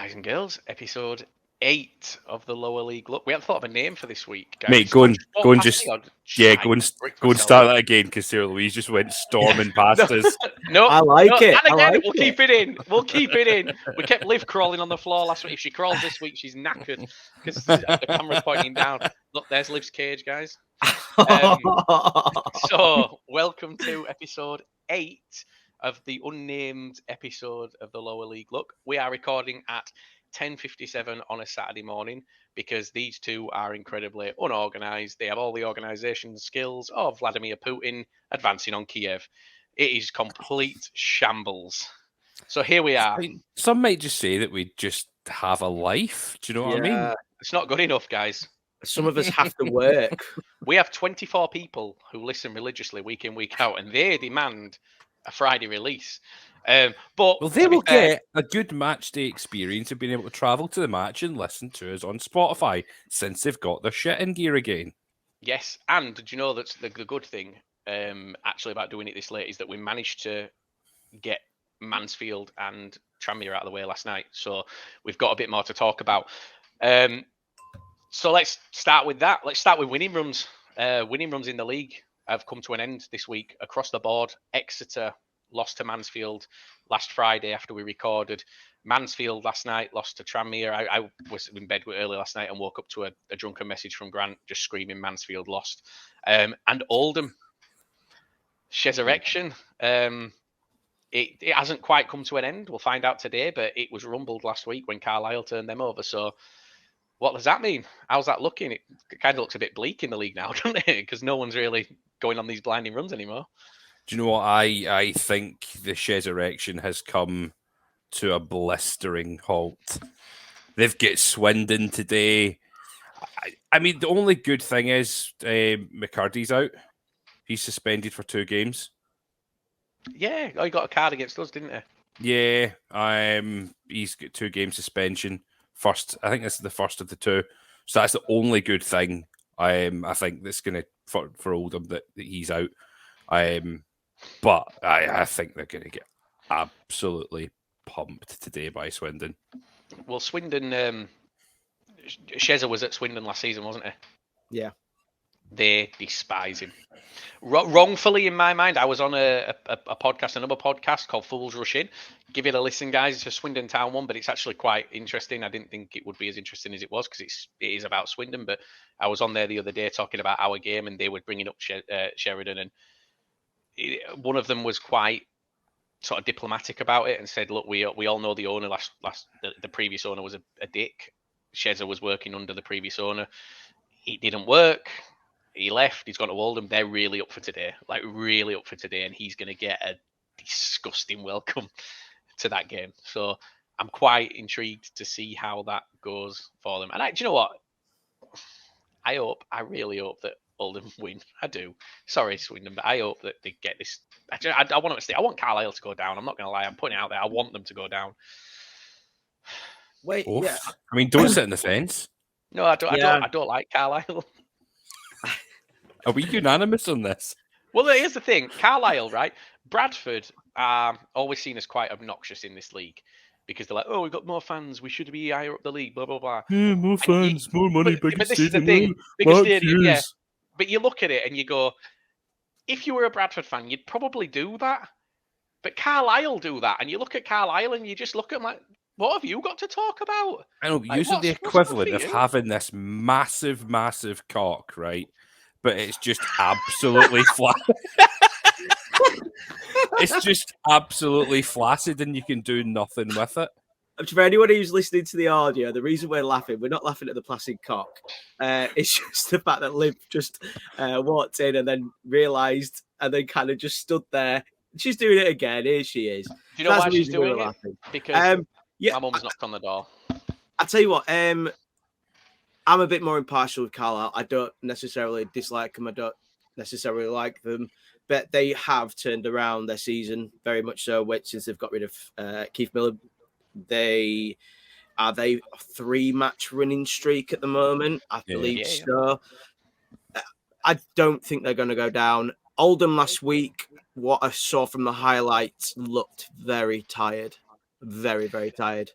Guys and girls, episode 8 of the lower league. Look, we haven't thought of a name for this week, guys. Mate, go and start that again because Sarah Louise just went storming past us. No, I like it. And again, I like we'll keep it in. We'll keep it in. We kept Liv crawling on the floor last week. If she crawls this week, she's knackered because the camera's pointing down. Look, there's Liv's cage, guys. So, welcome to episode 8 of the unnamed episode of the lower league. Look, we are recording at 10:57 on a Saturday morning because these two are incredibly unorganized. They have all the organization skills of Vladimir Putin advancing on Kiev. It is complete shambles. So here we are. Some might just say that we just have a life. Do you know what I mean? It's not good enough, guys. Some of us have to work. We have 24 people who listen religiously week in, week out, and they demand a Friday release. But they will get a good match day experience of being able to travel to the match and listen to us on Spotify since they've got their shit in gear again. Yes, and do you know that's the good thing actually about doing it this late is that we managed to get Mansfield and Tranmere out of the way last night, so we've got a bit more to talk about. So let's start with that. Let's start with winning runs. Winning runs in the league have come to an end this week across the board. Exeter lost to Mansfield last Friday after we recorded. Mansfield last night lost to Tranmere. I was in bed early last night and woke up to a drunken message from Grant just screaming Mansfield lost. And Oldham, Resurrection. It hasn't quite come to an end. We'll find out today, but it was rumbled last week when Carlisle turned them over. So what does that mean? How's that looking? It kind of looks a bit bleak in the league now, doesn't it? Because no one's really going on these blinding runs anymore. Do you know what? I think the Resurrection has come to a blistering halt. They've got Swindon today. I mean, the only good thing is McCurdy's out. He's suspended for 2 games. Yeah, he got a card against us, didn't he? Yeah, he's got 2 game suspension. I think this is the first of the 2. So that's the only good thing. I think that's going to for Oldham that he's out. But I think they're going to get absolutely pumped today by Swindon. Well, Swindon, Shezza was at Swindon last season, wasn't he? Yeah. They despise him. Wrongfully, in my mind. I was on another podcast called Fools Rush In. Give it a listen, guys. It's a Swindon Town one, but it's actually quite interesting. I didn't think it would be as interesting as it was because it is about Swindon. But I was on there the other day talking about our game, and they were bringing up Sheridan, and one of them was quite sort of diplomatic about it and said, "Look, we all know the owner the previous owner was a dick. Shezza was working under the previous owner. It didn't work. He left. He's gone to Oldham. They're really up for today, and he's going to get a disgusting welcome to that game. So I'm quite intrigued to see how that goes for them. And do you know what? I really hope that Oldham win. I do. Sorry, Swindon, but I hope that they get this. I want them to stay. I want Carlisle to go down. I'm not going to lie. I'm putting it out there. I want them to go down. Wait, Oof. yeah. I mean, don't sit in the fence. No, I don't like Carlisle. Are we unanimous on this? Well, here's the thing. Carlisle, right? Bradford are always seen as quite obnoxious in this league because they're like, oh, we've got more fans. We should be higher up the league, blah, blah, blah. Yeah, more fans, more money, bigger but this stadium. is the thing. Bigger stadium, yeah. But you look at it and you go, if you were a Bradford fan, you'd probably do that. But Carlisle do that. And you look at Carlisle and you just look at them like, what have you got to talk about? I know, like, using the equivalent of having this massive, massive cock, right? But it's just absolutely flat. It's just absolutely flaccid and you can do nothing with it. For anyone who's listening to the audio, the reason we're not laughing at the plastic cock. It's just the fact that Liv just walked in and then realised and then kind of just stood there. She's doing it again. Here she is. Do you know why she's doing it? Because my mum's knocked on the door. I'll tell you what, I'm a bit more impartial with Carlisle. I don't necessarily dislike them. I don't necessarily like them. But they have turned around their season very much so since they've got rid of Keith Miller. They a 3-match winning streak at the moment. I believe so. I don't think they're going to go down. Oldham last week, what I saw from the highlights, looked very tired. Very, very tired.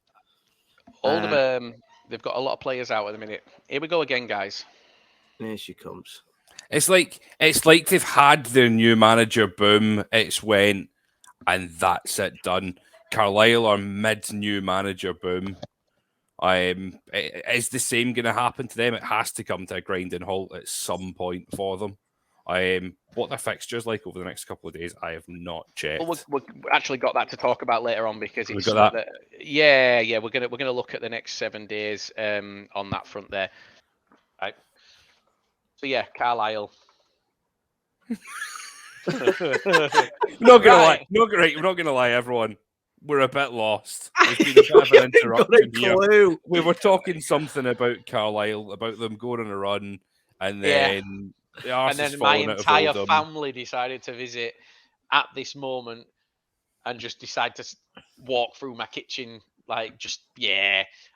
Oldham, they've got a lot of players out at the minute. Here we go again, guys. Here she comes. It's like they've had their new manager boom. It's went, and that's it, done. Carlisle are mid new manager boom. Is the same going to happen to them? It has to come to a grinding halt at some point for them. What their fixtures like over the next couple of days, I have not checked. Well, we've actually got that to talk about later on because We've got that. Yeah, we're gonna look at the next 7 days on that front there. Right. So yeah, Carlisle. Not gonna lie, everyone. We're a bit lost. There's been a bit of an interruption here. We were talking something about Carlisle, about them going on a run, and then my entire family decided to visit at this moment and just decide to walk through my kitchen.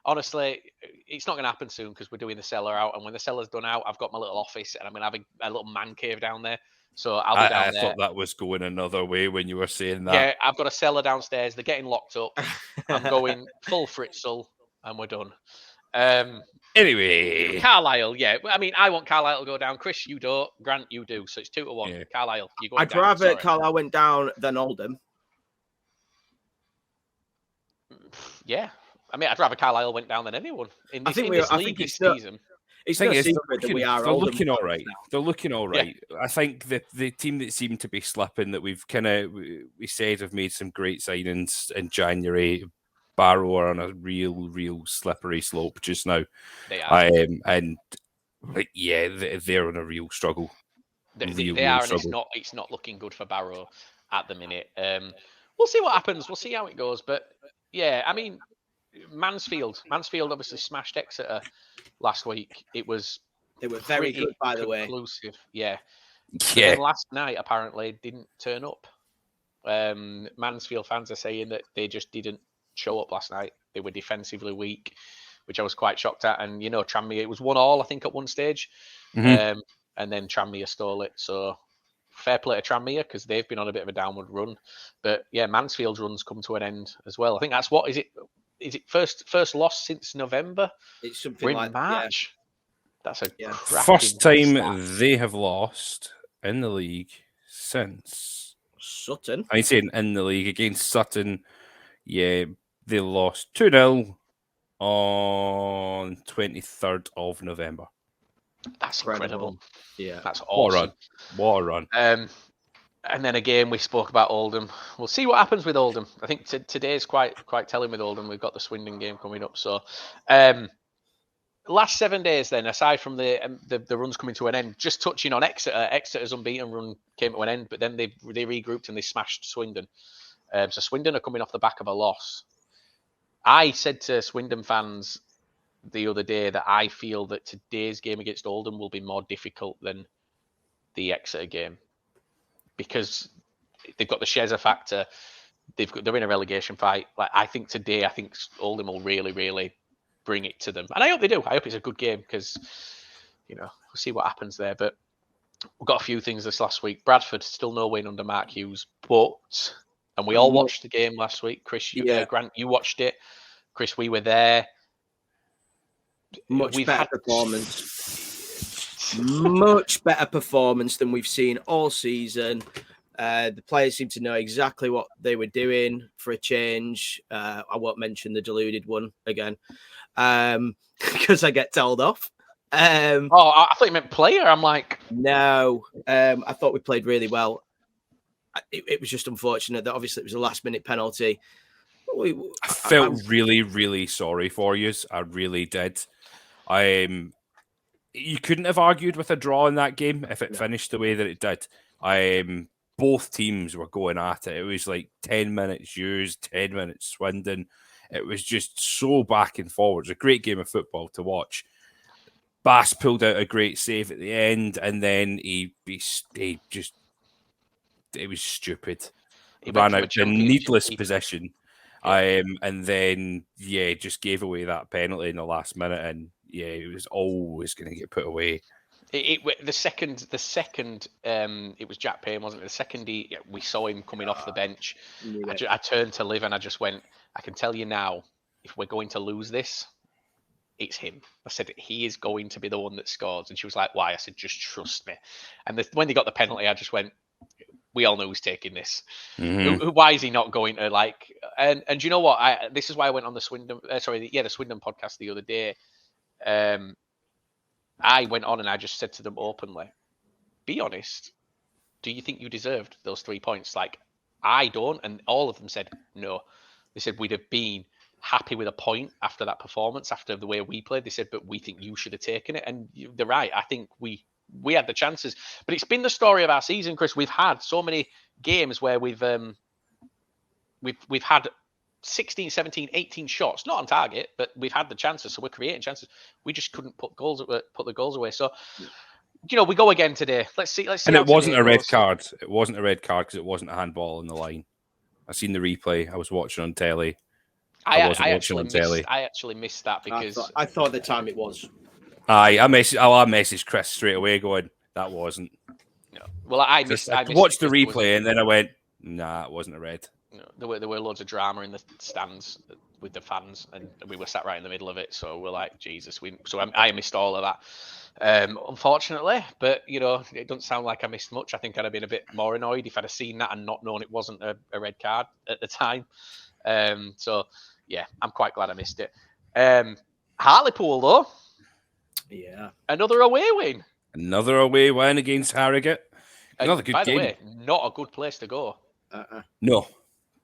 Honestly, it's not going to happen soon because we're doing the cellar out, and when the cellar's done out, I've got my little office and I'm going to have a little man cave down there. So I'll be down there. I thought that was going another way when you were saying that. Yeah, I've got a cellar downstairs. They're getting locked up. I'm going full Fritzl, and we're done. Anyway, Carlisle, yeah. I mean, I want Carlisle to go down. Chris, you don't. Grant, you do. So it's 2-1. Yeah. Carlisle, you go. I'd rather Carlisle went down than Oldham. Yeah, I mean, I'd rather Carlisle went down than anyone in this league this season. It's no secret that we are. They're looking all right. They're looking all right. Yeah. I think the team that seemed to be slipping, that we said have made some great signings in January. Barrow are on a real slippery slope just now. They are. They're on a real struggle. They are, and it's not looking good for Barrow at the minute. We'll see what happens. We'll see how it goes. But yeah, I mean, Mansfield obviously smashed Exeter last week. They were very good, by the way. Conclusive, yeah. And last night apparently didn't turn up. Mansfield fans are saying that they just didn't show up last night. They were defensively weak, which I was quite shocked at. And Tranmere, it was 1-1, I think, at one stage, and then Tranmere stole it. So fair play to Tranmere because they've been on a bit of a downward run. But yeah, Mansfield's run's come to an end as well. I think that's what is it. Is it first loss since November? It's something like March. Yeah. That's a first time they have lost in the league since Sutton. I'm saying in the league against Sutton. Yeah, they lost 2-0 on 23rd of November. That's incredible. Yeah, that's awesome. What a run. And then again, we spoke about Oldham. We'll see what happens with Oldham. I think today's quite telling with Oldham. We've got the Swindon game coming up. So, last 7 days then, aside from the runs coming to an end, just touching on Exeter. Exeter's unbeaten run came to an end, but then they regrouped and they smashed Swindon. So Swindon are coming off the back of a loss. I said to Swindon fans the other day that I feel that today's game against Oldham will be more difficult than the Exeter game, because they've got the Shezza factor. They're in a relegation fight. I think Oldham will really bring it to them, and I hope they do. I hope it's a good game because we'll see what happens there. But we've got a few things this last week. Bradford still no win under Mark Hughes, and we all watched the game last week. Chris, Grant, you watched it. Chris, we were there. Much better performance than we've seen all season. The players seem to know exactly what they were doing for a change. I won't mention the deluded one again because I get told off. I thought you meant player. I'm like, no. I thought we played really well. It was just unfortunate that obviously it was a last-minute penalty. I felt really sorry for you. I really did. You couldn't have argued with a draw in that game if it finished the way that it did. Both teams were going at it. It was like 10 minutes used, 10 minutes Swindon. It was just so back and forward. It was a great game of football to watch. Bass pulled out a great save at the end, and then he just, it was stupid. He ran out in needless position. And then, just gave away that penalty in the last minute, and it was always going to get put away. The second, it was Jack Payne, wasn't it? The second we saw him coming off the bench, I turned to Liv and I just went, I can tell you now, if we're going to lose this, it's him. I said, he is going to be the one that scores. And she was like, why? I said, just trust me. And when they got the penalty, I just went, we all know who's taking this. Why is he not going to like? And you know what? This is why I went on the Swindon, the Swindon podcast the other day. I went on and I just said to them openly, be honest. Do you think you deserved those 3 points? Like, I don't. And all of them said no. They said we'd have been happy with a point after that performance, after the way we played. They said, but we think you should have taken it. And they're right. I think we had the chances. But it's been the story of our season, Chris. We've had so many games where we've had 16, 17, 18 shots, not on target, but we've had the chances. So we're creating chances. We just couldn't put the goals away. So, we go again today. Let's see. And it wasn't a red card. It wasn't a red card because it wasn't a handball on the line. I seen the replay. I was watching on telly. I actually missed that because I thought at the time it was. I messaged Chris straight away going, that wasn't. No. Well, I watched the replay and then I went, nah, it wasn't a red. No, there were loads of drama in the stands with the fans, and we were sat right in the middle of it. So we're like, Jesus, I missed all of that, unfortunately. But it doesn't sound like I missed much. I think I'd have been a bit more annoyed if I'd have seen that and not known it wasn't a red card at the time. So yeah, I'm quite glad I missed it. Hartlepool though, yeah, another away win. Another away win against Harrogate. Another good game. By the way, not a good place to go.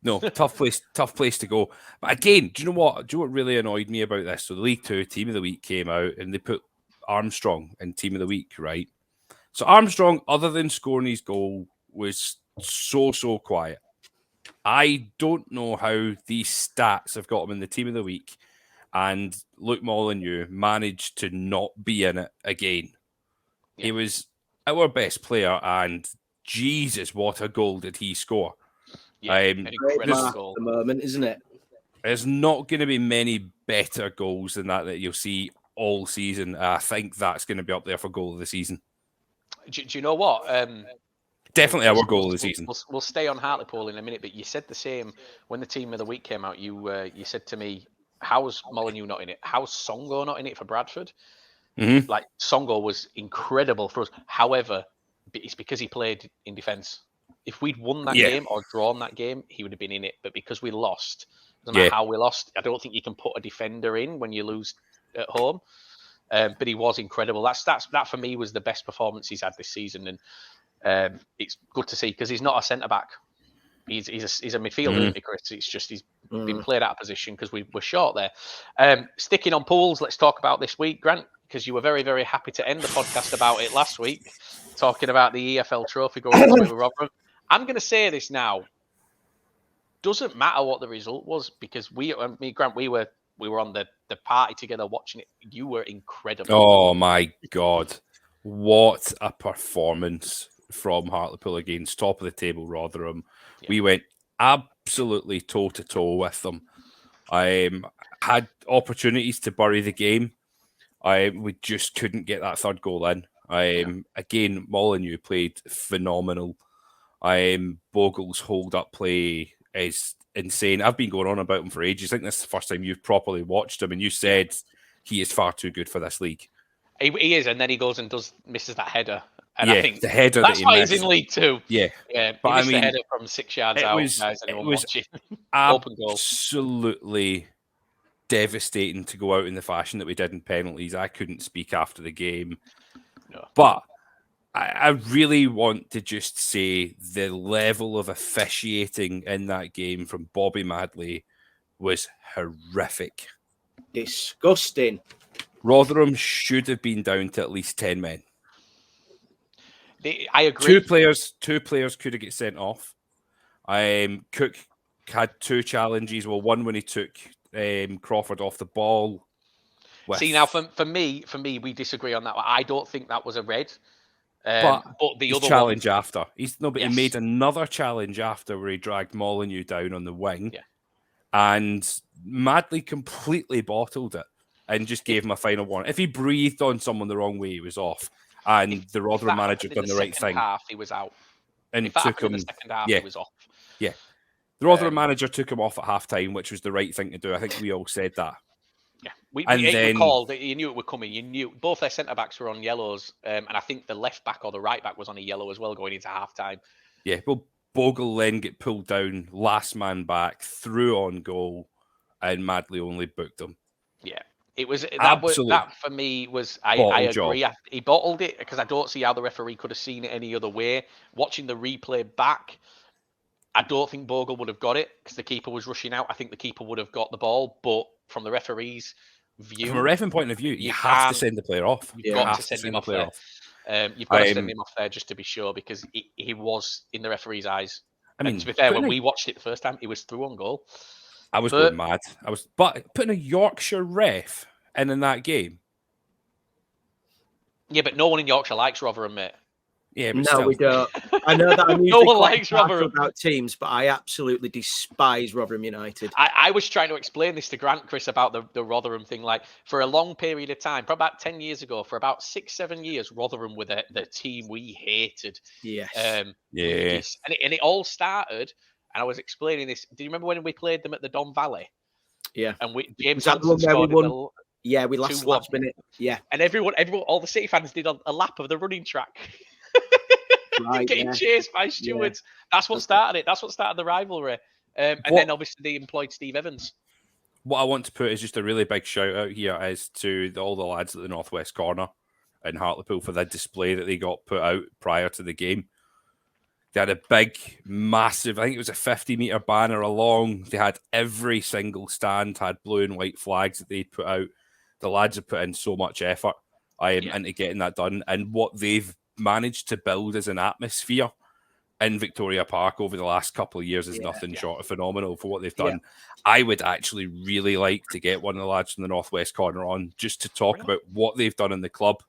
No, tough place to go. But again, do you know what really annoyed me about this? So the League Two Team of the Week came out and they put Armstrong in Team of the Week, right? So Armstrong, other than scoring his goal, was so quiet. I don't know how these stats have got him in the Team of the Week, and Luke Molyneux managed to not be in it again. Yeah. He was our best player, and Jesus, what a goal did he score! Yeah, an incredible goal. At the moment, isn't it? There's not going to be many better goals than that you'll see all season. I think that's going to be up there for goal of the season. Do you know what? Definitely our goal of the season. We'll stay on Hartlepool in a minute, but you said the same when the Team of the Week came out. You said to me, how's Molyneux not in it? How's Songo not in it for Bradford? Mm-hmm. Like, Songo was incredible for us. However, it's because he played in defence. If we'd won that game or drawn that game, he would have been in it. But because we lost, doesn't matter how we lost, I don't think you can put a defender in when you lose at home. But he was incredible. That for me was the best performance he's had this season, and it's good to see because he's not a centre back. He's a midfielder, Chris. It's just he's been played out of position because we were short there. Sticking on pools, let's talk about this week, Grant, because you were very, very happy to end the podcast about it last week, talking about the EFL trophy going to Rotherham. I'm going to say this now. Doesn't matter what the result was because Grant, we were on the party together watching it. You were incredible. Oh my God. What a performance from Hartlepool against top of the table Rotherham. Yeah. We went absolutely toe to toe with them. I had opportunities to bury the game. We just couldn't get that third goal in. Again, Molyneux played phenomenal. Bogle's hold-up play is insane. I've been going on about him for ages. I think this is the first time you've properly watched him, and you said he is far too good for this league. He is, and then he goes and misses that header. And I think the header that's that why missed. He's in League Two. Yeah. But he missed the header from 6 yards out. It was absolutely devastating to go out in the fashion that we did in penalties. I couldn't speak after the game. No. But I really want to just say the level of officiating in that game from Bobby Madley was horrific. Disgusting. Rotherham should have been down to at least 10 men. I agree. Two players could have got sent off. Cook had 2 challenges. Well, one when he took Crawford off the ball. See, now for me, we disagree on that one. I don't think that was a red. But the other challenge after. He made another challenge after where he dragged Molyneux down on the wing. Yeah. And Madley completely bottled it and just gave him a final warning. If he breathed on someone the wrong way, he was off. And the Rotherham manager done the right thing. Half, he was out. And if that took him in the second half, he was off. Yeah. The Rotherham manager took him off at half-time, which was the right thing to do. I think we all said that. Yeah, we then recalled that you knew it was coming. You knew both their centre backs were on yellows, and I think the left back or the right back was on a yellow as well going into half time. Yeah, well, Bogle then get pulled down, last man back, threw on goal, and Madley only booked him. Yeah, it was Absolute that for me was I agree. He bottled it because I don't see how the referee could have seen it any other way. Watching the replay back, I don't think Bogle would have got it because the keeper was rushing out. I think the keeper would have got the ball, but from the referee's view, from a referee point of view, you have to send the player off. You've got to send him off there. You've got to send him off there just to be sure because he was in the referee's eyes. I mean, and to be fair, when we watched it the first time, he was through on goal. I was going mad. But putting a Yorkshire ref in that game. Yeah, but no one in Yorkshire likes Rotherham, mate. Yeah, no, we don't. I know that I'm no usually one quite likes Rotherham about teams, but I absolutely despise Rotherham United. I was trying to explain this to Grant, Chris, about the Rotherham thing. Like, for a long period of time, probably about 10 years ago, for about 6-7 years, Rotherham were the team we hated. Yes. And it all started, and I was explaining this. Do you remember when we played them at the Don Valley? Yeah. And James Hudson scored in the... Yeah, we lost last minute. Yeah. And everyone, all the City fans did a lap of the running track. Right, getting chased by stewards. Yeah. That's what started it. That's what started the rivalry. And then obviously they employed Steve Evans. What I want to put is just a really big shout out here as to all the lads at the Northwest Corner in Hartlepool for the display that they got put out prior to the game. They had a big, massive, I think it was a 50-meter banner along. They had every single stand had blue and white flags that they'd put out. The lads have put in so much effort into getting that done. And what they've managed to build as an atmosphere in Victoria Park over the last couple of years is nothing short of phenomenal for what they've done. I would actually really like to get one of the lads from the Northwest Corner on just to talk about what they've done in the club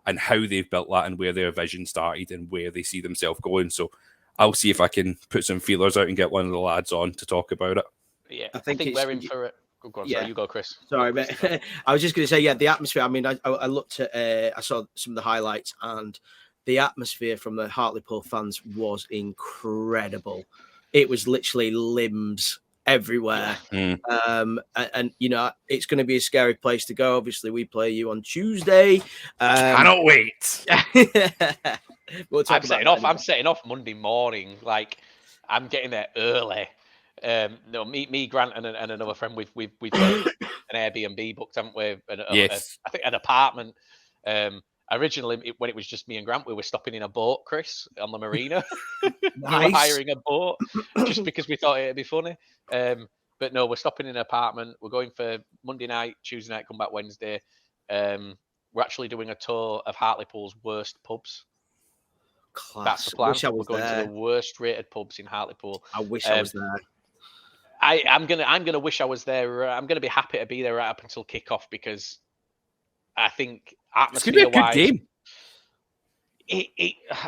and how they've built that and where their vision started and where they see themselves going. So I'll see if I can put some feelers out and get one of the lads on to talk about it. Yeah, I think we're in for it. Go on, sorry, you go, Chris. Sorry, mate. I was just going to say, the atmosphere. I mean, I looked at, I saw some of the highlights, and the atmosphere from the Hartlepool fans was incredible. It was literally limbs everywhere. And you know, it's going to be a scary place to go. Obviously, we play you on Tuesday. Cannot wait. I'm setting off Monday morning. Like, I'm getting there early. No, me, Grant, and another friend. We've got an Airbnb booked, haven't we? I think an apartment. Originally, when it was just me and Grant, we were stopping in a boat, Chris, on the marina. Nice. We were hiring a boat just because we thought it'd be funny. But no, we're stopping in an apartment. We're going for Monday night, Tuesday night, come back Wednesday. We're actually doing a tour of Hartlepool's worst pubs. Class. That's the plan. We're going to the worst rated pubs in Hartlepool. I wish I was there. I'm gonna wish I was there. I'm gonna be happy to be there right up until kickoff because I think atmosphere-wise, it's gonna be a good game.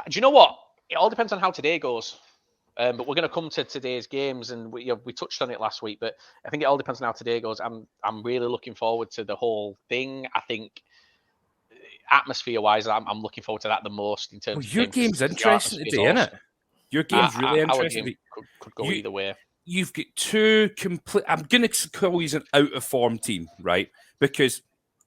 Do you know what? It all depends on how today goes. But we're going to come to today's games, and we touched on it last week. But I think it all depends on how today goes. I'm really looking forward to the whole thing. I think atmosphere-wise, I'm looking forward to that the most in terms. Your game's interesting today, isn't it? Your game's really interesting. Game could go either way. You've got two complete. I'm going to call you an out of form team, right? Because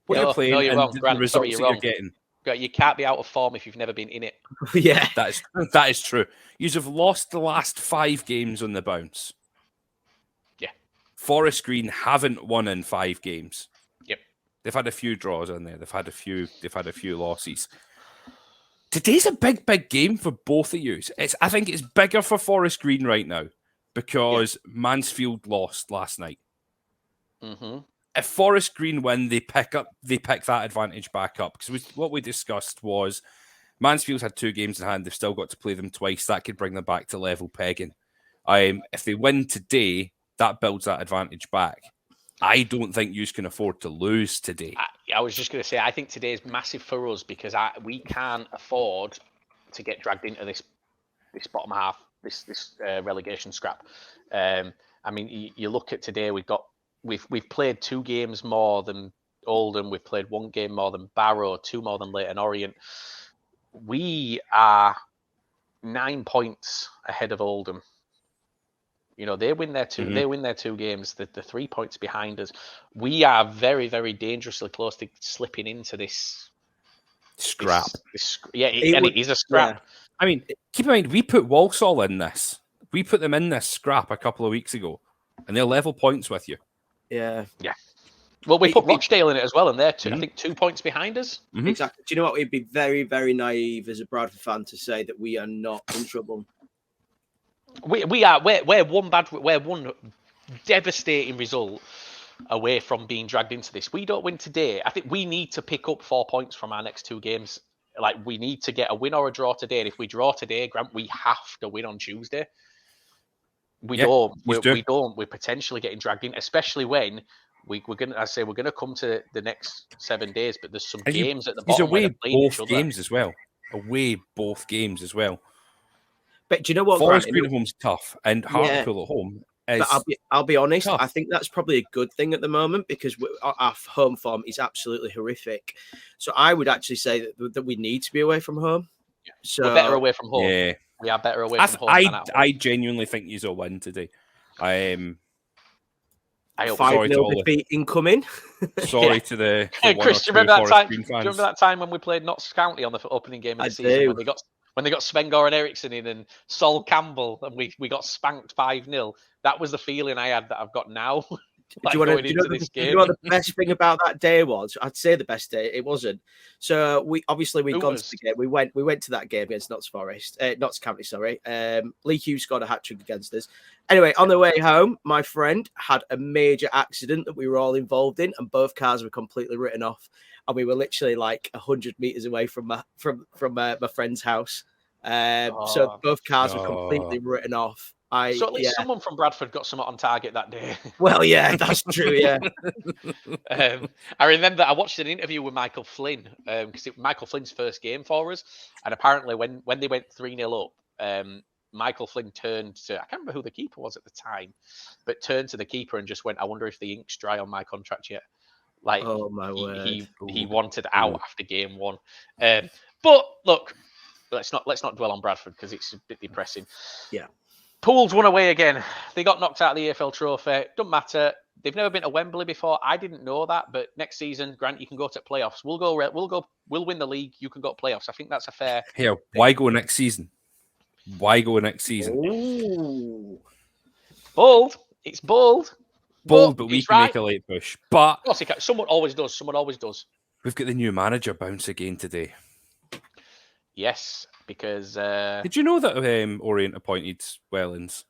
what you're playing and wrong, the results that you're getting. You can't be out of form if you've never been in it. Yeah, that is true. You have lost the last 5 games on the bounce. Yeah. Forest Green haven't won in 5 games. Yep. They've had a few draws in there. They've had a few losses. Today's a big game for both of you. I think it's bigger for Forest Green right now because Mansfield lost last night. Mm-hmm. If Forest Green win, they pick that advantage back up. Because what we discussed was Mansfield's had 2 games in hand. They've still got to play them twice. That could bring them back to level pegging. If they win today, that builds that advantage back. I don't think you can afford to lose today. I was just going to say, I think today is massive for us because we can't afford to get dragged into this bottom half, this relegation scrap. I mean, you look at today, we've played 2 games more than Oldham. We've played 1 game more than Barrow, 2 more than Leyton Orient. We are 9 points ahead of Oldham. You know, they win their two. Mhm. They win their 2 games. The 3 points behind us. We are very, very dangerously close to slipping into this Scrap. It is a scrap. I mean, keep in mind, we put Walsall in this. We put them in this scrap a couple of weeks ago, and they're level points with you. Yeah. Well, we put Rochdale in it as well, and they're I think 2 points behind us. Mhm. Exactly. Do you know what? It'd be very, very naive as a Bradford fan to say that we are not in trouble. We are. We're one devastating result away from being dragged into this. We don't win today. I think we need to pick up 4 points from our next 2 games. Like, we need to get a win or a draw today. And if we draw today, Grant, we have to win on Tuesday. We don't. We're potentially getting dragged in, especially when we're gonna. I say we're gonna come to the next 7 days, but there's some games at the bottom where they're playing each other. Games as well. Away both games as well. But do you know what? Forest Green at home's tough, and Hartlepool at home is. But I'll be honest. Tough. I think that's probably a good thing at the moment because our home form is absolutely horrific. So I would actually say that we need to be away from home. So we're better away from home. Yeah, we are better away from home. I genuinely think you'll win today. I hope 5-0 defeat incoming. Sorry to the Chris, do you remember that time? Do you remember that time when we played Notts County on the opening game of the season when they got Sven Goran Eriksson in and Sol Campbell and we got spanked 5-0? That was the feeling I had that I've got now. Do you know what the best thing about that day was? I'd say the best day. It wasn't. So we'd gone to the game. We went to that game against Notts County. Sorry. Lee Hughes scored a hat trick against us. Anyway, on the way home, my friend had a major accident that we were all involved in, and both cars were completely written off. And we were literally like 100 meters away from my friend's house. So both cars were completely written off. So at least someone from Bradford got something on target that day. Well, yeah, that's true. Yeah. I remember I watched an interview with Michael Flynn because it was Michael Flynn's first game for us, and apparently when they went 3-0 up, Michael Flynn turned to, I can't remember who the keeper was at the time, but turned to the keeper and just went, "I wonder if the ink's dry on my contract yet." Like, oh my word, he wanted out after game 1. But look, let's not dwell on Bradford because it's a bit depressing. Yeah. Pools won away again. They got knocked out of the EFL Trophy. Doesn't matter. They've never been to Wembley before. I didn't know that, but next season, Grant, you can go to playoffs. We'll win the league. You can go to playoffs. I think that's a fair. Here, why go next season? Ooh. Bold. It's bold. But we can make a late push. But of course, someone always does. We've got the new manager bounce again today. Yes. Because did you know that Orient appointed Wellens?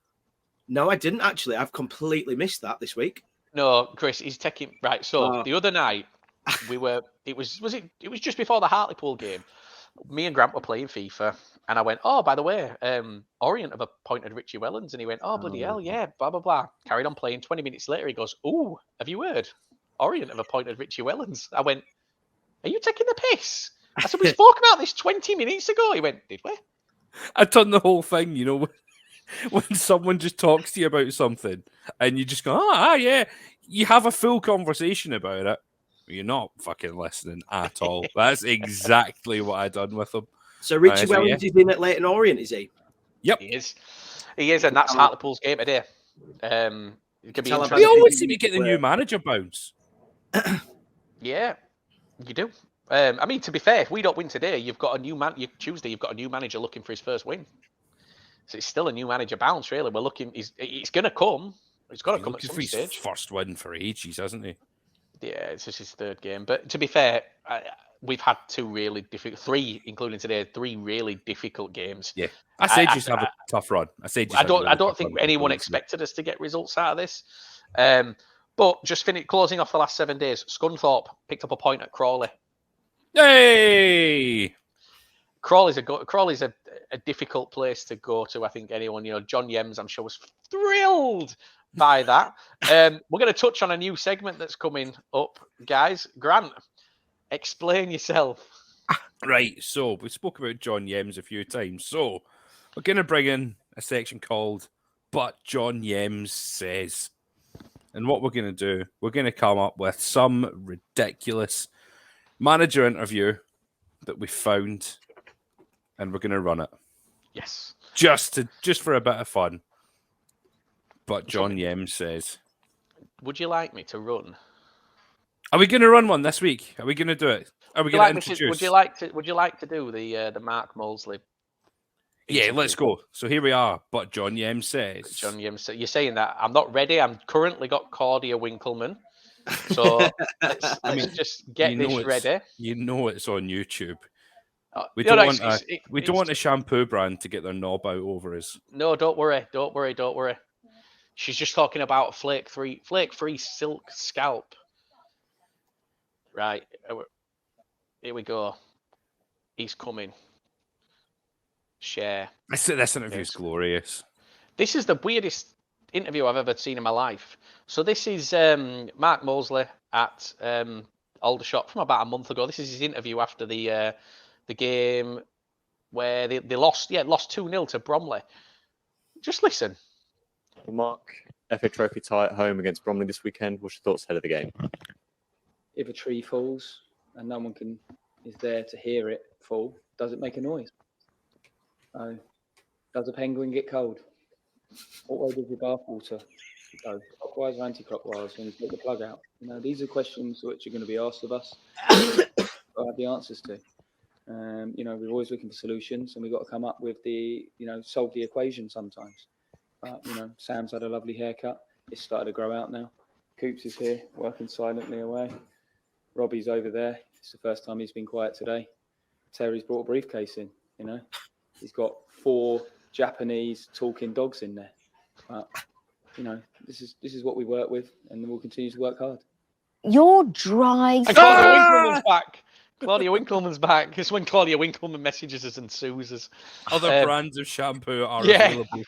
No, I didn't actually. I've completely missed that this week. No, Chris, he's taking right. So the other night it was just before the Hartlepool game. Me and Grant were playing FIFA, and I went, "Oh, by the way, Orient have appointed Richie Wellens," and he went, "Oh, bloody hell, yeah, blah blah blah." Carried on playing. 20 minutes later, he goes, "Ooh, have you heard? Orient have appointed Richie Wellens." I went, "Are you taking the piss?" I said, "We spoke about this 20 minutes ago." He went, "Did we?" I've done the whole thing, when someone just talks to you about something and you just go, yeah, you have a full conversation about it. You're not fucking listening at all. That's exactly what I done with him. So Richie Wellens is in at Leyton Orient, is he? Yep. He is, and that's Hartlepool's game today. We always seem to get the new manager bounce. Yeah, you do. I mean, to be fair, if we don't win today, you've got a new Tuesday. You've got a new manager looking for his first win. So it's still a new manager bounce, really. We're looking. It's going to come. It's got to come at some stage. First win for ages, hasn't he? Yeah, it's just his 3rd game. But to be fair, we've had 2 really difficult, 3, including today, 3 really difficult games. Yeah, I said just have a tough run. I don't think anyone expected us to get results out of this. But just closing off the last 7 days, Scunthorpe picked up a point at Crawley. Hey, Crawley's a difficult place to go to. I think anyone, John Yems, I'm sure, was thrilled by that. We're going to touch on a new segment that's coming up, guys. Grant, explain yourself. Right, so we spoke about John Yems a few times. So we're going to bring in a section called "But John Yems Says," and what we're going to do, we're going to come up with some ridiculous manager interview that we found, and we're going to run it. Yes. Just for a bit of fun. But John Yem says, would you like me to run? are we going to run one this week? Are we going to do it? Are we going to introduce? Would you like to do the Mark Molesley? Yeah, let's go. So here we are. But John Yem says. John Yem, so you're saying that I'm not ready. I'm currently got Cordia Winkleman. So let's just get this ready. You know it's on YouTube. We No, don't want a shampoo brand to get their knob out over us. No, don't worry. She's just talking about flake free silk scalp. Right. Here we go. He's coming. Share. This interview is glorious. This is the weirdest interview I've ever seen in my life. So this is Mark Molesley at Aldershot from about a month ago. This is his interview after the game where they lost 2-0 to Bromley. Just listen. Well, Mark, FA Trophy tie at home against Bromley this weekend. What's your thoughts ahead of the game? If a tree falls and no one is there to hear it fall, does it make a noise? Does a penguin get cold? What way does your bathwater go? Clockwise or anti-clockwise when you take the plug out? These are questions which are going to be asked of us. I have the answers to. We're always looking for solutions, and we've got to come up with solve the equation sometimes. But, Sam's had a lovely haircut. It's started to grow out now. Coops is here, working silently away. Robbie's over there. It's the first time he's been quiet today. Terry's brought a briefcase in, He's got 4 Japanese talking dogs in there. But, this is what we work with, and we'll continue to work hard. You're dry. Claudia Winkleman's back. Claudia Winkleman's back. Because when Claudia Winkleman messages us and sues us. Other brands of shampoo are available.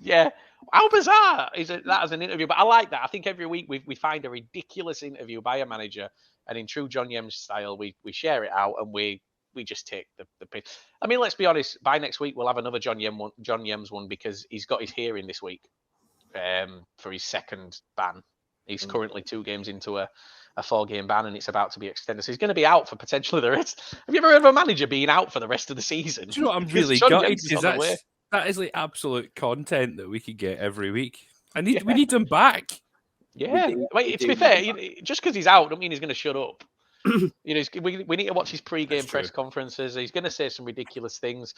Yeah. How bizarre is it that as an interview? But I like that. I think every week we find a ridiculous interview by a manager, and in true John Yem's style, we share it out and we just take the piss. I mean, let's be honest. By next week, we'll have another John Yem's one because he's got his hearing this week for his second ban. He's currently 2 games into a 4-game ban, and it's about to be extended. So he's going to be out for potentially the rest. Have you ever heard of a manager being out for the rest of the season? Do you know what I'm really gutted? That is like absolute content that we could get every week. We need him back. Yeah. To be fair, just because he's out, don't mean he's going to shut up. We need to watch his pre-game press conferences. He's going to say some ridiculous things.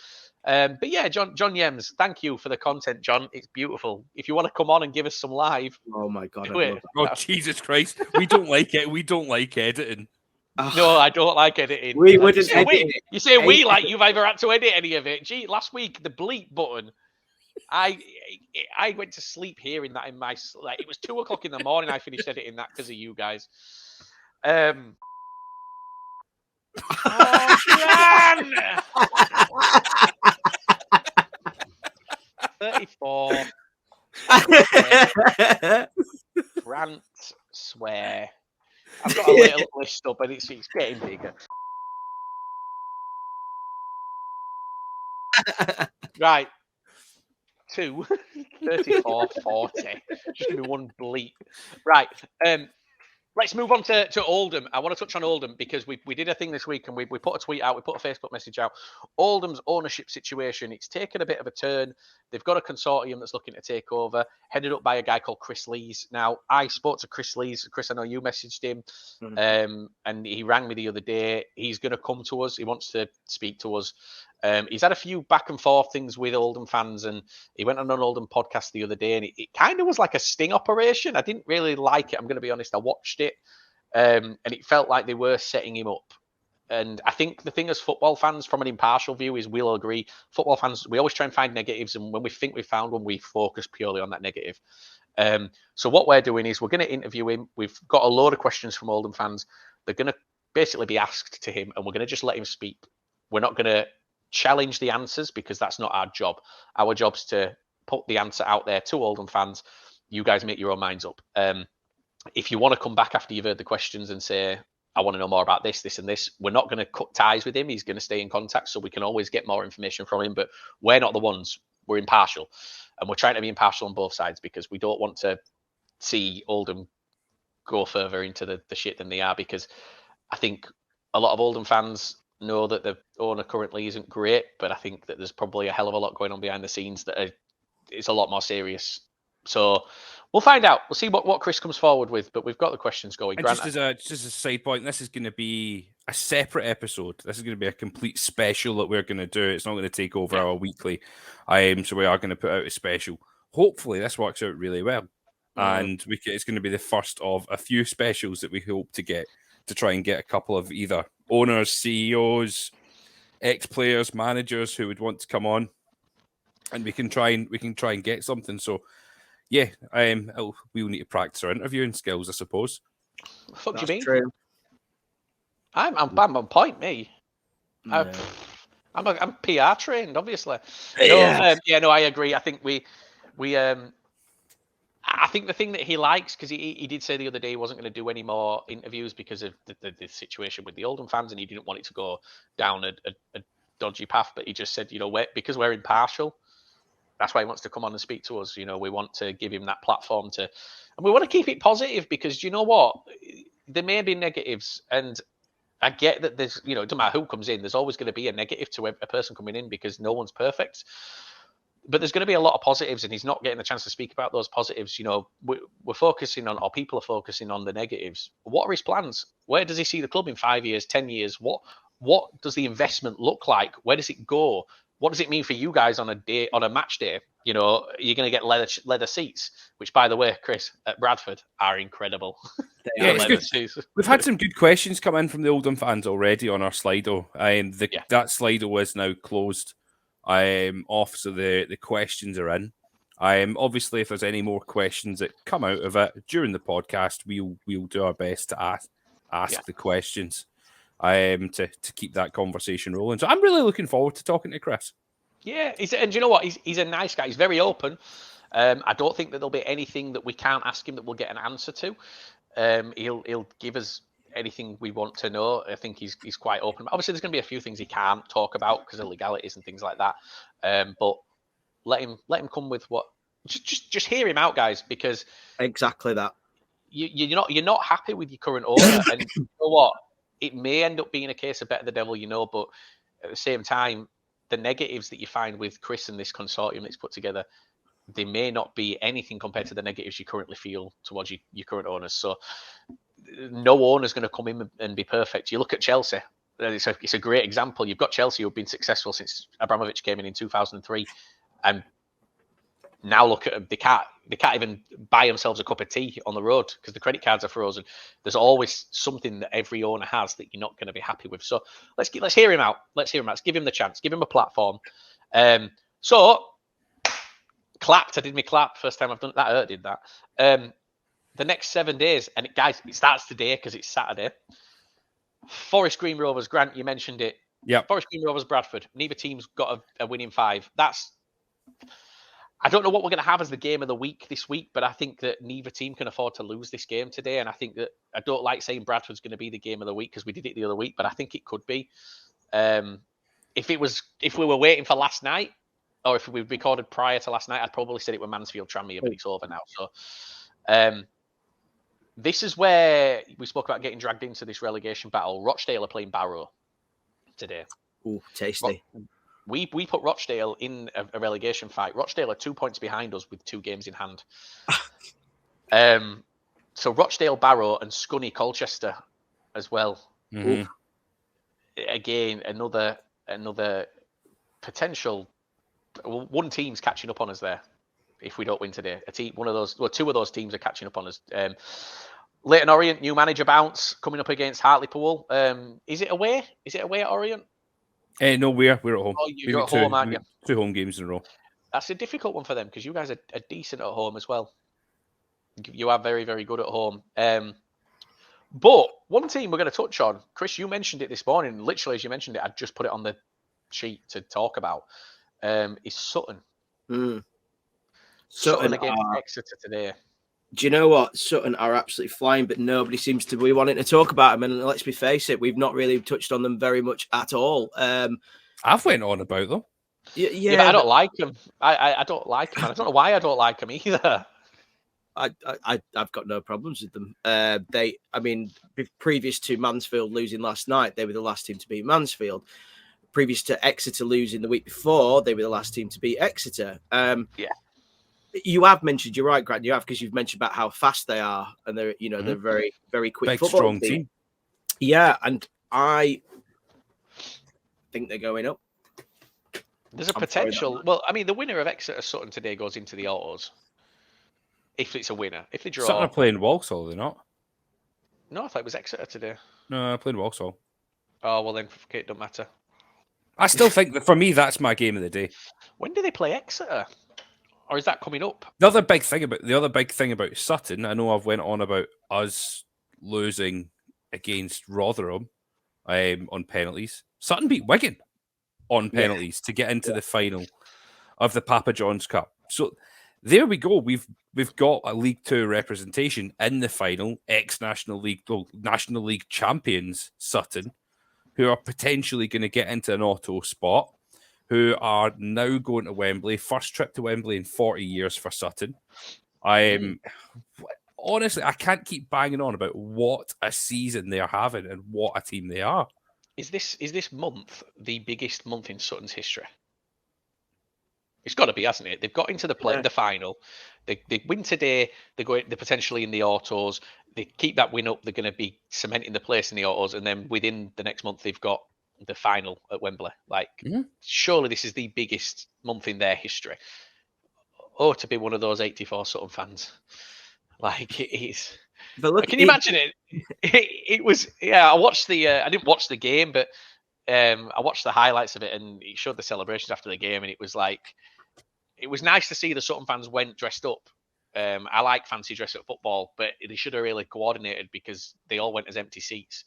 But yeah, John Yems, thank you for the content, John. It's beautiful. If you want to come on and give us some live. Oh my God. Oh, Jesus Christ. We don't like it. We don't like editing. No, I don't like editing. We wouldn't edit it. You say we like you've ever had to edit any of it. Gee, last week, the bleep button. I went to sleep hearing that in my... it was 2:00 in the morning I finished editing that because of you guys. Oh, Jan! 34. Rant, swear. I've got a little list up and it's getting bigger. Right. 2, 34, 40. Just give me one bleep. Right. Let's move on to Oldham. I want to touch on Oldham because we did a thing this week and we put a tweet out, we put a Facebook message out. Oldham's ownership situation, it's taken a bit of a turn. They've got a consortium that's looking to take over, headed up by a guy called Chris Lees. Now, I spoke to Chris Lees. Chris, I know you messaged him, and he rang me the other day. He's going to come to us. He wants to speak to us. He's had a few back and forth things with Oldham fans, and he went on an Oldham podcast the other day, and it kind of was like a sting operation. I didn't really like it. I'm going to be honest. I watched it, and it felt like they were setting him up. And I think the thing as football fans, from an impartial view, is we'll agree. Football fans, we always try and find negatives, and when we think we've found one, we focus purely on that negative. So what we're doing is we're going to interview him. We've got a load of questions from Oldham fans. They're going to basically be asked to him, and we're going to just let him speak. We're not going to challenge the answers because that's not our job. Our job's to put the answer out there to Oldham fans. You guys make your own minds up. If you want to come back after you've heard the questions and say, I want to know more about this, this, and this, we're not going to cut ties with him. He's going to stay in contact, so we can always get more information from him. But we're not the ones. We're impartial. And we're trying to be impartial on both sides because we don't want to see Oldham go further into the shit than they are, because I think a lot of Oldham fans know that the owner currently isn't great, but I think that there's probably a hell of a lot going on behind the scenes that are it's a lot more serious. So we'll find out. We'll see what Chris comes forward with. But we've got the questions going. And just as a side point, this is going to be a separate episode. This is going to be a complete special that we're going to do. It's not going to take over our weekly. So we are going to put out a special. Hopefully, this works out really well, and it's going to be the first of a few specials that we hope to get to try and get a couple of either owners, CEOs, ex-players, managers who would want to come on, and we can try and get something. So. Yeah, we'll need to practice our interviewing skills, I suppose. What the fuck That's do you mean? true. I'm on point, me. Yeah. I'm PR trained, obviously. Yeah. No, I agree. I think we I think the thing that he likes, because he did say the other day he wasn't going to do any more interviews because of the situation with the Oldham fans, and he didn't want it to go down a dodgy path. But he just said, because we're impartial. That's why he wants to come on and speak to us. We want to give him that platform and we want to keep it positive because you know what? There may be negatives, and I get that there's, it doesn't matter who comes in. There's always going to be a negative to a person coming in because no one's perfect. But there's going to be a lot of positives, and he's not getting the chance to speak about those positives. We're focusing on, or people are focusing on the negatives. What are his plans? Where does he see the club in 5 years, 10 years? What does the investment look like? Where does it go? What does it mean for you guys on a match day? You're going to get leather seats, which, by the way, Chris, at Bradford are incredible. It's good. We've had some good questions come in from the Oldham fans already on our Slido. That Slido is now closed off, so the questions are in. Obviously, if there's any more questions that come out of it during the podcast, we'll do our best to ask the questions. To keep that conversation rolling. So I'm really looking forward to talking to Chris. Yeah, and you know what? He's a nice guy. He's very open. I don't think that there'll be anything that we can't ask him that we'll get an answer to. He'll give us anything we want to know. I think he's quite open. Obviously, there's going to be a few things he can't talk about because of legalities and things like that. But let him come with what. Just hear him out, guys, because exactly that. You're not happy with your current owner, and you know what? It may end up being a case of better the devil, but at the same time, the negatives that you find with Chris and this consortium that's put together, they may not be anything compared to the negatives you currently feel towards your current owners. So no owner's going to come in and be perfect. You look at Chelsea. It's a great example. You've got Chelsea who've been successful since Abramovich came in 2003. And now look at them. They can't even buy themselves a cup of tea on the road because the credit cards are frozen. There's always something that every owner has that you're not going to be happy with. So let's hear him out. Let's give him the chance. Give him a platform. So clapped. I did me clap first time I've done it. That hurt. Did that. The next 7 days, and guys, it starts today because it's Saturday. Forest Green Rovers. Grant, you mentioned it. Yeah. Forest Green Rovers. Bradford. Neither team's got a winning 5. I don't know what we're going to have as the game of the week this week, but I think that neither team can afford to lose this game today. And I think that I don't like saying Bradford's going to be the game of the week because we did it the other week, but I think it could be. If we were waiting for last night, or if we recorded prior to last night, I'd probably said it were Mansfield Tranmere, but it's over now. So this is where we spoke about getting dragged into this relegation battle. Rochdale are playing Barrow today. Ooh, tasty. We put Rochdale in a relegation fight. Rochdale are 2 points behind us with 2 games in hand. So Rochdale, Barrow, and Scunny, Colchester as well. Mm-hmm. Again, another potential. One team's catching up on us there. If we don't win today, two of those teams are catching up on us. Leyton Orient, new manager bounce coming up against Hartlepool. Is it away? Is it away at Orient? No, we're at home. Oh, you're at home, aren't you? 2 home games in a row. That's a difficult one for them because you guys are decent at home as well. You are very, very good at home. But one team we're going to touch on, Chris, you mentioned it this morning. Literally, as you mentioned it, I just put it on the sheet to talk about. Is Sutton. Sutton against Exeter today. Do you know what? Sutton are absolutely flying, but nobody seems to be wanting to talk about them. And let's be face it, we've not really touched on them very much at all. I've went on about them. Yeah, but I don't like them. I don't like them. I don't know why I don't like them either. I've got no problems with them. Previous to Mansfield losing last night, they were the last team to beat Mansfield. Previous to Exeter losing the week before, they were the last team to beat Exeter. Yeah. You have mentioned, you're right, Grant. You have, because you've mentioned about how fast they are, and they're they're very, very quick. Big, football strong team. Yeah, and I think they're going up. There's a I'm sorry, potential. Well, I mean, the winner of Exeter Sutton today goes into the autos. If it's a winner, if they draw, Sutton are playing Walsall, they're not. no, I thought it was Exeter today. No, they're playing Walsall. Oh well, then it don't matter. I still think that for me, that's my game of the day. When do they play Exeter? Or is that coming up? The other big thing about Sutton, I know I've went on about us losing against Rotherham on penalties. Sutton beat Wigan on penalties to get into the final of the Papa John's Cup. So there we go. We've got a League Two representation in the final. National League champions Sutton, who are potentially going to get into an auto spot, who are now going to Wembley. First trip to Wembley in 40 years for Sutton. Honestly, I can't keep banging on about what a season they are having and what a team they are. Is this month the biggest month in Sutton's history? It's got to be, hasn't it? They've got into the final. They win today. They're potentially in the autos. They keep that win up. They're going to be cementing the place in the autos, and then within the next month, they've got the final at Wembley. Like, surely this is the biggest month in their history. Oh, to be one of those 84 Sutton fans, like it is. But look, can you imagine it? It was. Yeah, I watched the. I didn't watch the game, but I watched the highlights of it, and it showed the celebrations after the game, and it was like, it was nice to see the Sutton fans went dressed up. I like fancy dress up football, but they should have really coordinated because they all went as empty seats.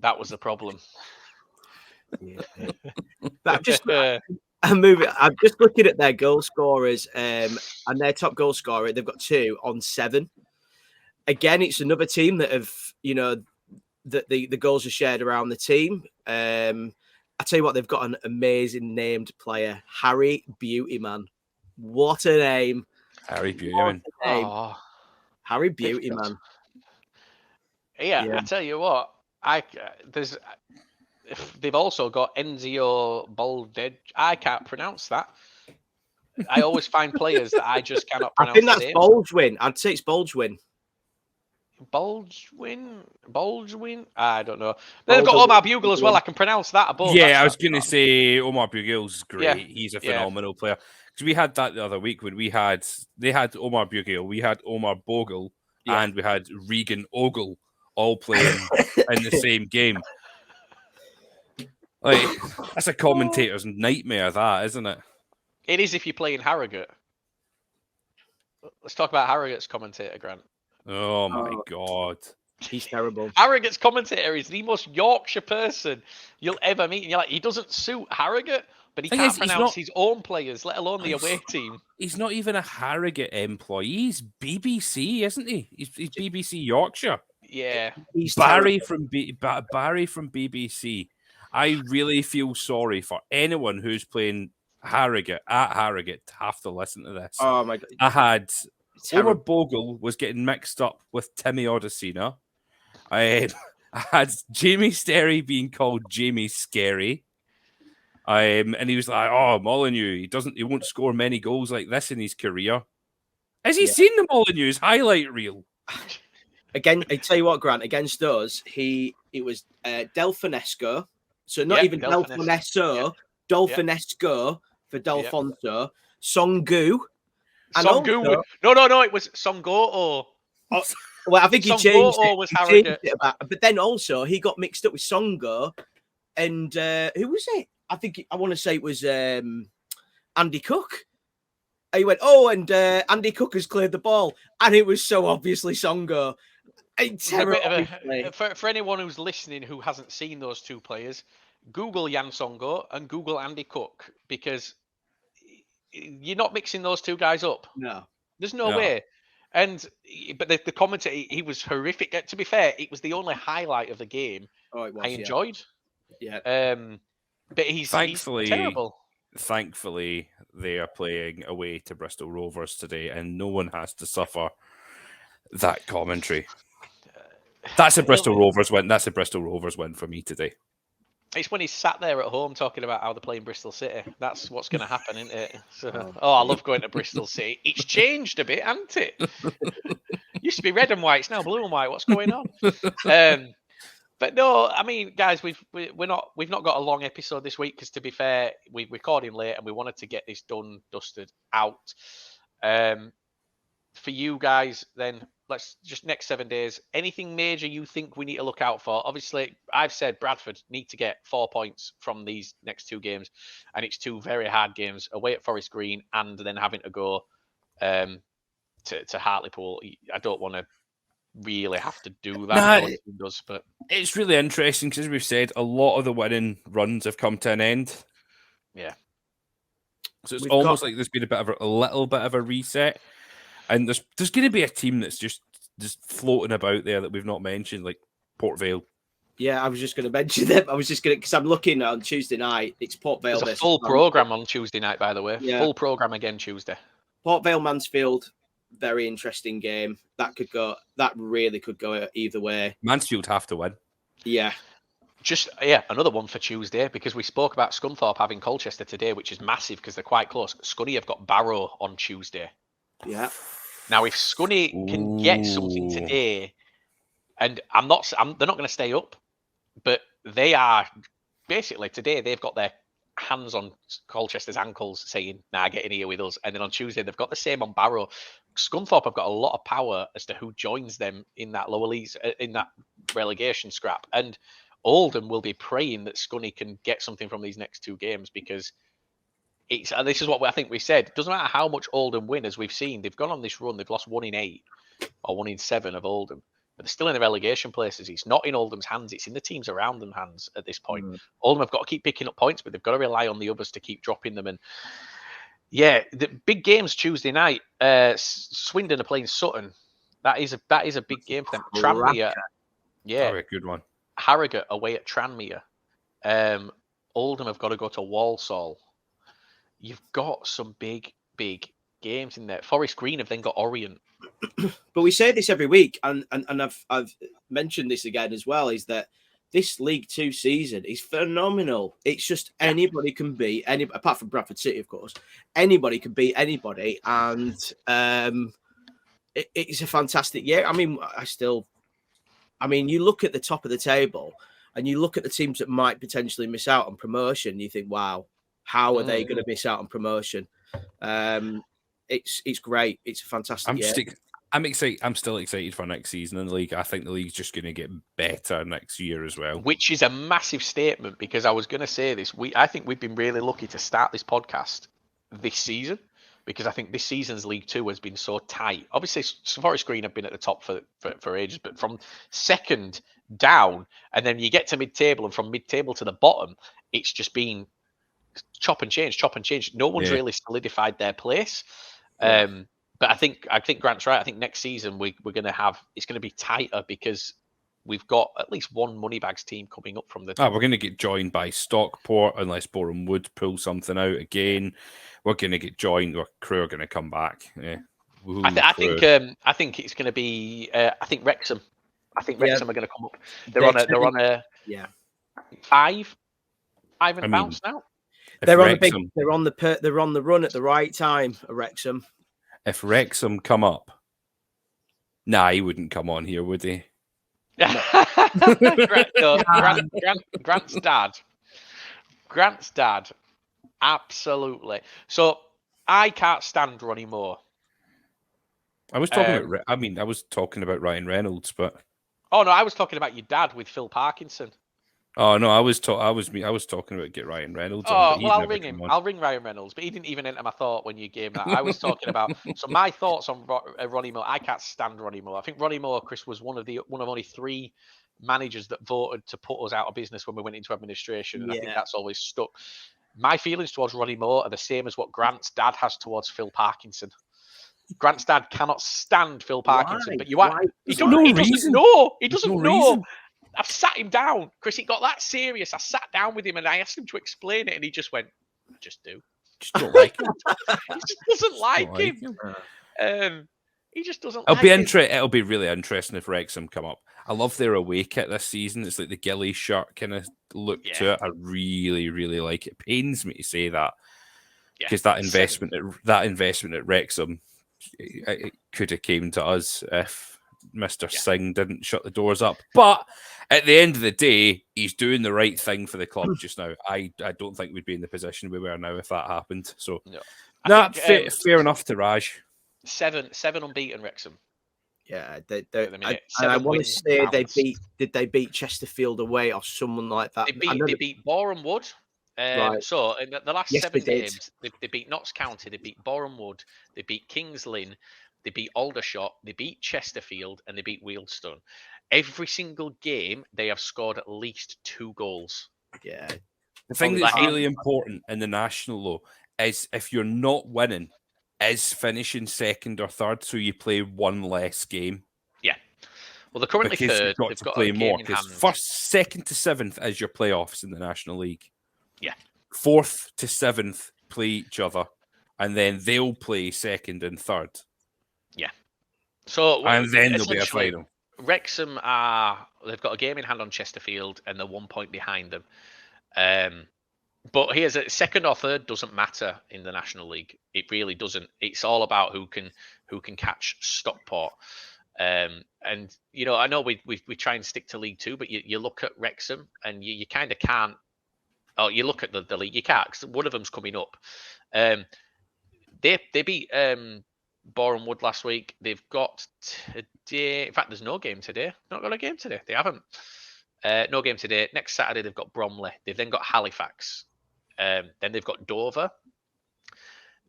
That was the problem. Yeah. I'm just looking at their goal scorers, and their top goal scorer, they've got 2 on 7. Again, it's another team that have, that the goals are shared around the team. I tell you what, they've got an amazing named player, Harry Beautyman. What a name! Harry Beautyman. Oh, Harry Beautyman. Yeah, I tell you what, they've also got Enzio Bolded. I can't pronounce that. I always find players that I just cannot pronounce. I think that's Bulgewin. I'd say it's Bulgewin. Bulgewin? I don't know. They've got Omar Bugle as well. I can pronounce that above. Yeah, I was going to say Omar Bugle's great. Yeah. He's a phenomenal player. Because we had that the other week when they had Omar Bugle, we had Omar Bogle, and we had Regan Ogle all playing in the same game. Like, that's a commentator's nightmare, that, isn't it? It is if you play in Harrogate. Let's talk about Harrogate's commentator, Grant. Oh my God. He's terrible. Harrogate's commentator is the most Yorkshire person you'll ever meet. And you're like, he doesn't suit Harrogate, but he can't pronounce his own players, let alone the away team. He's not even a Harrogate employee. He's BBC, isn't he? He's BBC Yorkshire. Yeah. Barry from BBC. I really feel sorry for anyone who's playing Harrogate to have to listen to this. Oh my God. I had Omar Bogle was getting mixed up with Timmy Odesina. I had Jamie Sterry being called Jamie Scary. And he was like, "Oh, Molyneux, he won't score many goals like this in his career." Has he seen the Molyneux's highlight reel? Again, I tell you what, Grant, against us, it was Delfinesco. So not even Delfinesco, Dolfinesco for Delfonso, Songu. Songu. No, it was Songo. Well, I think he changed it. Was Harrogate. But then also he got mixed up with Songo, and who was it? I want to say it was Andy Cook. He went, and Andy Cook has cleared the ball, and it was so obviously Songo. For anyone who's listening who hasn't seen those two players, Google Jan Songo and Google Andy Cook, because you're not mixing those two guys up. No, there's no way. But the commentator, he was horrific. To be fair, it was the only highlight of the game I enjoyed. Yeah. But he's terrible. Thankfully, they are playing away to Bristol Rovers today, and no one has to suffer that commentary. That's a Bristol Rovers win. That's a Bristol Rovers win for me today. It's when he's sat there at home talking about how they're playing Bristol City. That's what's going to happen, isn't it? So, I love going to Bristol City. It's changed a bit, hasn't it? Used to be red and white. It's now blue and white. What's going on? But no, I mean, guys, we've not got a long episode this week because, to be fair, we're recording late and we wanted to get this dusted out. For you guys, then let's just next 7 days. Anything major you think we need to look out for? Obviously, I've said Bradford need to get 4 points from these next 2 games, and it's 2 very hard games away at Forest Green and then having to go to Hartlepool. I don't want to really have to do that. No team does, but it's really interesting because, as we've said, a lot of the winning runs have come to an end. Yeah. So it's almost like there's been a little bit of a reset. And there's going to be a team that's just floating about there that we've not mentioned, like Port Vale. Yeah, I was just going to mention them. Because I'm looking on Tuesday night. It's Port Vale. There's a full programme on Tuesday night, by the way. Yeah. Full programme again Tuesday. Port Vale, Mansfield, very interesting game. That really could go either way. Mansfield have to win. Yeah. Another one for Tuesday, because we spoke about Scunthorpe having Colchester today, which is massive because they're quite close. Scunny have got Barrow on Tuesday. Yeah. Now, if Scunny can get something today, and they're not going to stay up, but they are basically today they've got their hands on Colchester's ankles, saying, "Nah, get in here with us." And then on Tuesday they've got the same on Barrow. Scunthorpe have got a lot of power as to who joins them in that lower leagues, in that relegation scrap, and Oldham will be praying that Scunny can get something from these next 2 games because. And this is what I think we said. It doesn't matter how much Oldham win, as we've seen. They've gone on this run. They've lost 1 in 8 or 1 in 7 of Oldham. But they're still in the relegation places. It's not in Oldham's hands. It's in the teams around them hands at this point. Oldham have got to keep picking up points, but they've got to rely on the others to keep dropping them. And yeah, the big games Tuesday night. Swindon are playing Sutton. That is a big game for them. Tranmere. Yeah. Oh, a good one. Harrogate away at Tranmere. Oldham have got to go to Walsall. You've got some big games in there. Forest Green have then got Orient. But we say this every week, and I've mentioned this again as well, is that this League 2 season is phenomenal. It's just anybody can beat anybody, apart from Bradford City, of course. Anybody can beat anybody, and it's a fantastic year. I mean, you look at the top of the table, and you look at the teams that might potentially miss out on promotion. You think, wow. How are they going to miss out on promotion? It's great. It's a fantastic year. I'm excited. I'm still excited for next season in the league. I think the league's just going to get better next year as well. Which is a massive statement because I was going to say this. I think we've been really lucky to start this podcast this season because I think this season's League 2 has been so tight. Obviously, Forest Green have been at the top for ages, but from second down, and then you get to mid-table, and from mid-table to the bottom, it's just been chop and change. No one's really solidified their place. But I think Grant's right. I think next season we're going to have, it's going to be tighter because we've got at least one Moneybags team coming up from the. We're going to get joined by Stockport unless Boreham Wood pull something out again. We're going to get joined. Our crew are going to come back. Yeah. I think it's going to be. I think Wrexham. Wrexham are going to come up. They're on a 5 and bounce now. They're on the run at the right time, Wrexham. If Wrexham come up, he wouldn't come on here, would he? Grant's dad, absolutely. So I can't stand Ronnie Moore. I was talking about Ryan Reynolds, but oh no, I was talking about your dad with Phil Parkinson. Oh no, I was talking about get Ryan Reynolds. I'll ring him. I'll ring Ryan Reynolds, but he didn't even enter my thought when you gave that. I was talking about. So my thoughts on Ronnie Moore. I can't stand Ronnie Moore. I think Ronnie Moore, Chris, was one of only 3 managers that voted to put us out of business when we went into administration, and I think that's always stuck. My feelings towards Ronnie Moore are the same as what Grant's dad has towards Phil Parkinson. Grant's dad cannot stand Phil Parkinson, but he doesn't know. I've sat him down, Chris. It got that serious. I sat down with him and I asked him to explain it, and he just went, "I just do." Just don't like him. He just doesn't like him. He just doesn't It'll like be it. It'll be really interesting if Wrexham come up. I love their away kit this season. It's like the ghillie shirt kind of look to it. I really, really like it. It pains me to say that because that investment at Wrexham it could have came to us if Mr. Singh didn't shut the doors up. But at the end of the day, he's doing the right thing for the club just now. I don't think we'd be in the position we were now if that happened. So, fair enough to Raj. Seven unbeaten Wrexham. Yeah, At the minute. I want to wins say balanced. did they beat Chesterfield away or someone like that? They beat Boreham Wood. Right. So in the last Yes, 7 they did. games, they beat Notts County, they beat Boreham Wood, they beat Kings Lynn, they beat Aldershot, they beat Chesterfield, and they beat Wealdstone. Every single game, they have scored at least 2 goals. Yeah. The thing that's really important in the national, though, is if you're not winning, is finishing second or third, so you play one less game. Yeah. Well, they're currently because third. You've got They've to got play a game more. in Because hand. first, second to seventh is your playoffs in the National League. Yeah. Fourth to seventh play each other, and then they'll play second and third. Yeah. So and then there'll be a final. Wrexham they've got a game in hand on Chesterfield, and they're 1 point behind them. But here's a second or third doesn't matter in the National League. It really doesn't. It's all about who can catch Stockport. And I know we try and stick to League Two, but you look at Wrexham and you kind of can't. Oh, you look at the league, you can't, because one of them's coming up. They beat Boreham Wood last week. They've got today. In fact, there's no game today. Not got a game today. They haven't. No game today. Next Saturday they've got Bromley. They've then got Halifax. Then they've got Dover.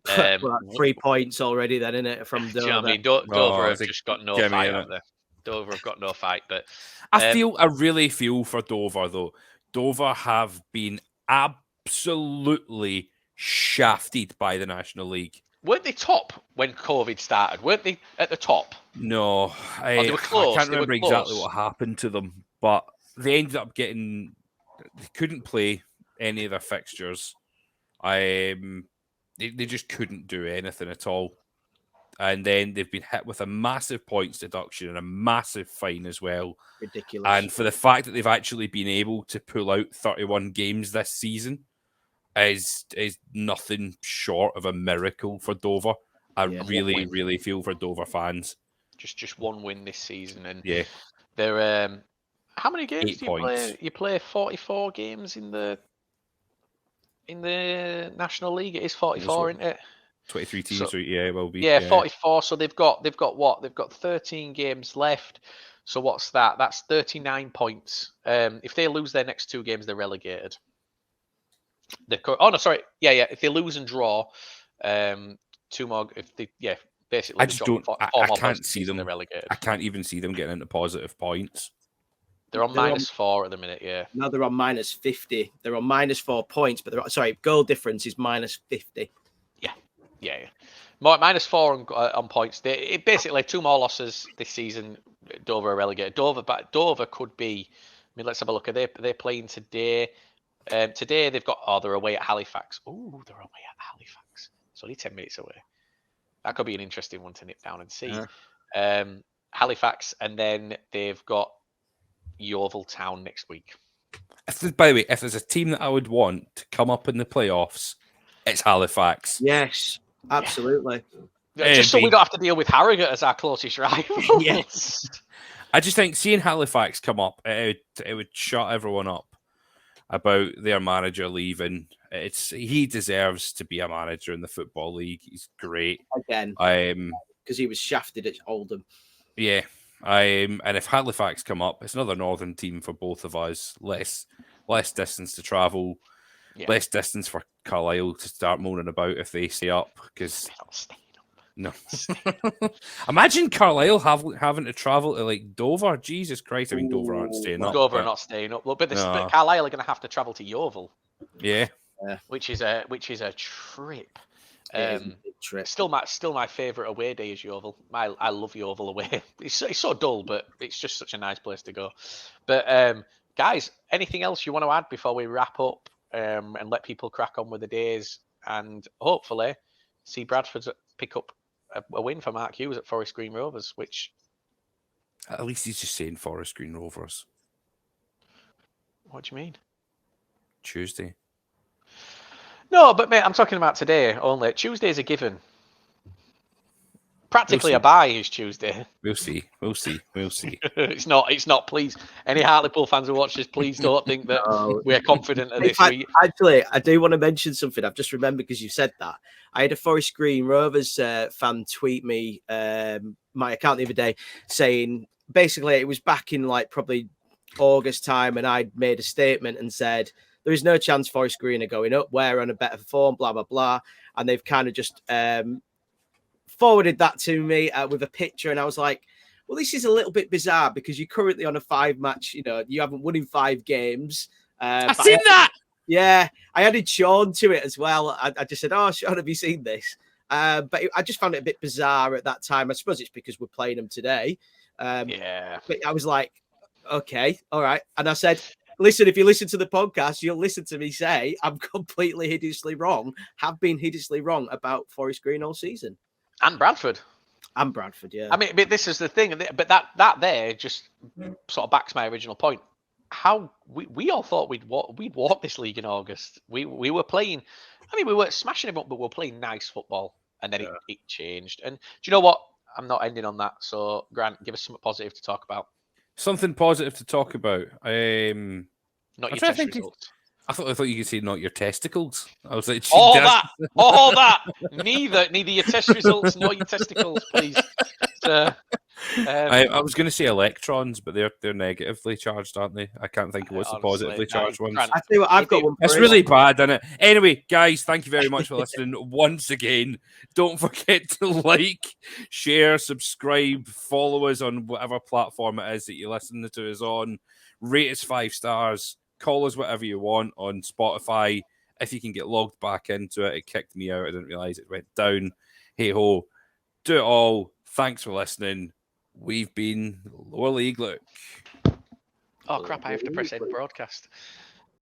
3 points already, then, isn't it? From Dover. Do you know what I mean? Dover have just got no fight out there. Dover have got no fight, but I really feel for Dover though. Dover have been absolutely shafted by the National League. Weren't they top when COVID started? Weren't they at the top? No, they were close. I can't remember exactly what happened to them, but they ended up they couldn't play any of their fixtures. They just couldn't do anything at all. And then they've been hit with a massive points deduction and a massive fine as well. Ridiculous. And for the fact that they've actually been able to pull out 31 games this season is nothing short of a miracle for Dover. I really feel for Dover fans. Just one win this season, and they're how many games 8 do you points. play? You play 44 games in the National League. It is 44, isn't it? 23 teams, so it will be. Yeah, 44. So they've got what? They've got 13 games left. So what's that? That's 39 points. If they lose their next 2 games, they're relegated. If they lose and draw, 2 more. Basically, I just don't. I can't see them. They're relegated. I can't even see them getting into positive points. They're on -4 at the minute. Yeah. No, they're on -50. They're on -4 points, but goal difference is -50. Yeah. -4 on points. It basically 2 more losses this season. Dover are relegated. Dover could be. I mean, let's have a look. Are they playing today? Today they've got. They're away at Halifax. Oh, they're away at Halifax. It's only 10 minutes away. That could be an interesting one to nip down and see. Halifax, and then they've got Yeovil Town next week. By the way, if there's a team that I would want to come up in the playoffs, it's Halifax. Yes, absolutely. Just so we don't have to deal with Harrogate as our closest rival. Yes. I just think seeing Halifax come up, it would shut everyone up about their manager leaving. He deserves to be a manager in the Football League. He's great. Again. Because he was shafted at Oldham. Yeah. And if Halifax come up, it's another northern team for both of us. Less distance to travel, less distance for Carlisle to start moaning about if they stay up. Because no, imagine Carlisle having to travel to like Dover. Jesus Christ! I mean, Dover aren't staying up. Dover not staying up. But Carlisle are going to have to travel to Yeovil. Yeah. Which is a trip. Still my favourite away day is Yeovil. I love Yeovil away. It's so dull, but it's just such a nice place to go. But guys, anything else you want to add before we wrap up and let people crack on with the days and hopefully see Bradford pick up a win for Mark Hughes at Forest Green Rovers, which At least he's just saying Forest Green Rovers. what do you mean? Tuesday. No, but mate, I'm talking about today only. Tuesday's a given. Practically a bye is Tuesday. We'll see. We'll see. We'll see. It's not. Please, any Hartlepool fans who watch this, please don't think that No. we're confident of In this. fact, actually, I do want to mention something. I've just remembered because you said that. I had a Forest Green Rovers fan tweet me my account the other day saying basically it was back in like probably August time, and I'd made a statement and said there is no chance Forest Green are going up. We're on a better form, blah blah blah, and they've kind of just forwarded that to me with a picture, and I was like, well, this is a little bit bizarre because you're currently on a 5-match, you haven't won in 5 games. I've seen that. Yeah, I added Sean to it as well. I just said, oh, Sean, have you seen this? But I just found it a bit bizarre at that time. I suppose it's because we're playing them today. Yeah. But I was like, okay, all right. And I said, listen, if you listen to the podcast, you'll listen to me say I'm completely hideously wrong, have been hideously wrong about Forest Green all season. And Bradford. And Bradford, yeah. I mean, but this is the thing. But that there just sort of backs my original point. How we all thought we'd walk this league in August. We were playing. I mean, we were smashing them up, but we were playing nice football, and then it changed. And do you know what? I'm not ending on that. So Grant, give us something positive to talk about. Something positive to talk about. Not your test results. I thought you could say not your testicles. I was like, All that. Neither your test results nor your testicles, please. I was going to say electrons, but they're negatively charged, aren't they? I can't think of what's honestly, the positively charged ones. I tell you what, I've got one. It's really bad, isn't it? Anyway, guys, thank you very much for listening once again. Don't forget to like, share, subscribe, follow us on whatever platform it is that you listen to us on. Rate us 5 stars. Call us whatever you want on Spotify. If you can get logged back into it, it kicked me out. I didn't realise it went down. Hey ho, do it all. Thanks for listening. We've been Lower League Luke. Oh crap! I have to press end broadcast.